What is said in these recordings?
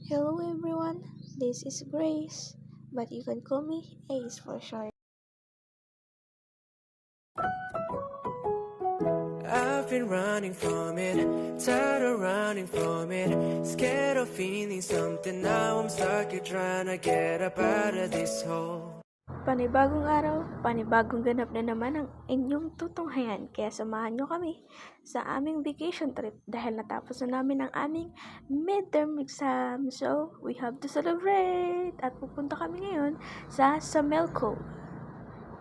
Hello everyone, this is Grace, but you can call me Ace for short. I've been running from it, tired of running from it, scared of feeling something. Now I'm stuck here trying to get up out of this hole. Panibagong araw, panibagong ganap na naman ang inyong tutunghayan. Kaya samahan nyo kami sa aming vacation trip dahil natapos na namin ang aming midterm exam. So, we have to celebrate! At pupunta kami ngayon sa Samelco.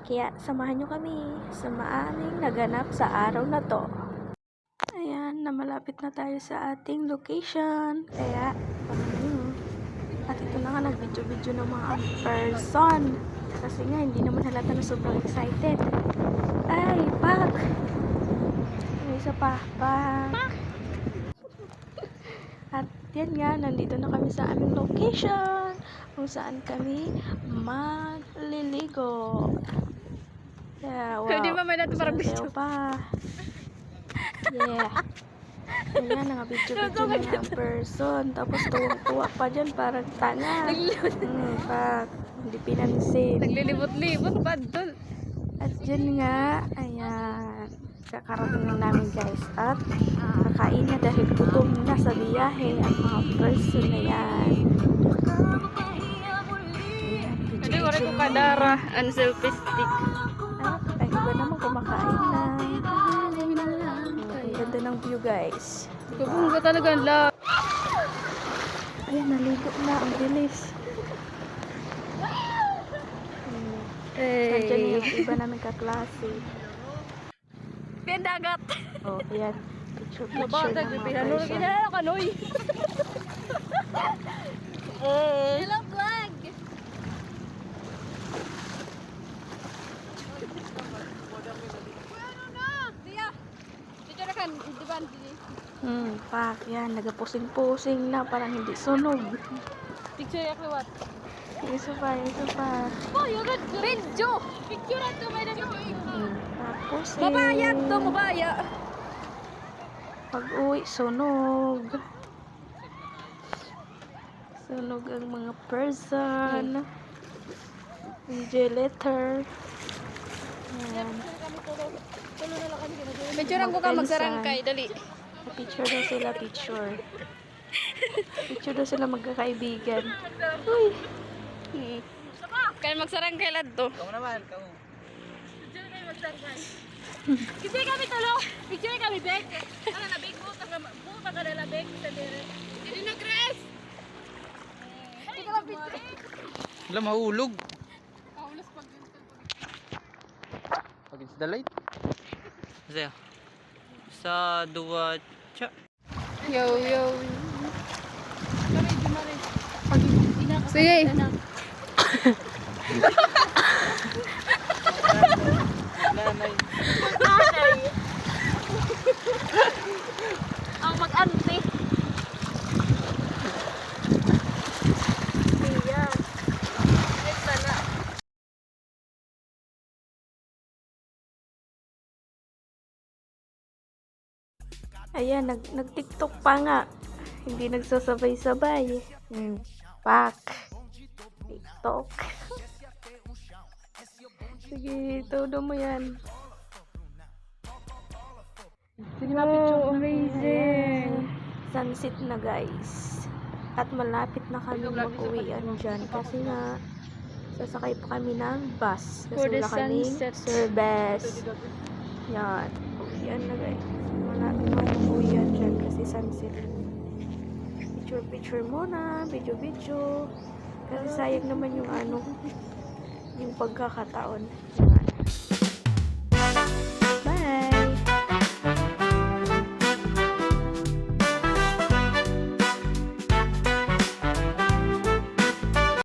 Kaya samahan nyo kami sa maaming naganap sa araw na to. Ayan, namalapit na tayo sa ating location. Kaya, at ito na nga, nag-video-video ng mga person. Kasi nga, hindi naman halata na sobrang excited. Ay, pak! May isa pa, pak! At yan nga, nandito na kami sa aming location. Kung saan kami magliligo. Yeah, wow. Hindi mamaya natin parang video. Pa. Yeah. Ayan, naka-video-video na nga ang person. Tapos tuwang-tuwa pa dyan, parang tanga. Pak. Hindi pinansin. Naglilibot-libot pa doon. At dyan nga, ayan, kakarating lang namin guys. At kakain na dahil gutom na sa biyahe ang mga person na yan. Hindi ko rin kung kadara. Ang selfie stick. At ay iba naman kumakain na. Ang ganda ng view guys. Kabungga talaga ang love. Ayan, naligo na. Ang bilis. Nandiyan yung iba namin kaklase. Pindagat. Oh, ayan. Picture Nabatag. ng mga Pinanulog person. ina na kanoy. Hello vlog. Pak, yan. Nagapusing-pusing na. Parang hindi sunog. Picture ya kliwat. Isa pa, isa pa. Oh, yung video. Picture ato may na. Tapos Babaya to, babaya. pag uwi, sunog. Sunog ang mga person. Enjoy letter. Ayan. Picturean ko ka magsarangkay, dali. Picture daw sila, picture. Picture daw sila magkakaibigan. Uy! Kaya magsarangkay lad to. Kamu naman, kamu. Picture kayo magsarangkay. Kasi kami talo. Picture kami, Bek. Ano na, Bek? Buo pa ka na, Bek. Hindi na, Grace. Ito lang, picture. Wala mahulog. Kaulas pag ganito. Against the light. Saya. Sa dua cha. Yo. Sige. Nanay. Ang mag-ante. Ayan. Ito na. Ayan, nag-tiktok pa nga. Hindi nagsasabay-sabay. Pak. TikTok. Sige, todo mo yan. Sige na, picture. Amazing. Sunset na guys. At malapit na kami mag-uwian dyan. Kasi nga, sasakay pa kami ng bus. For Kasi the wala kaming sunset. service. Yan. Uwian na guys. Malapit na mag-uwian dyan kasi sunset. Picture muna. Video. Kasi sayang naman yung yung pagkakataon. Yan.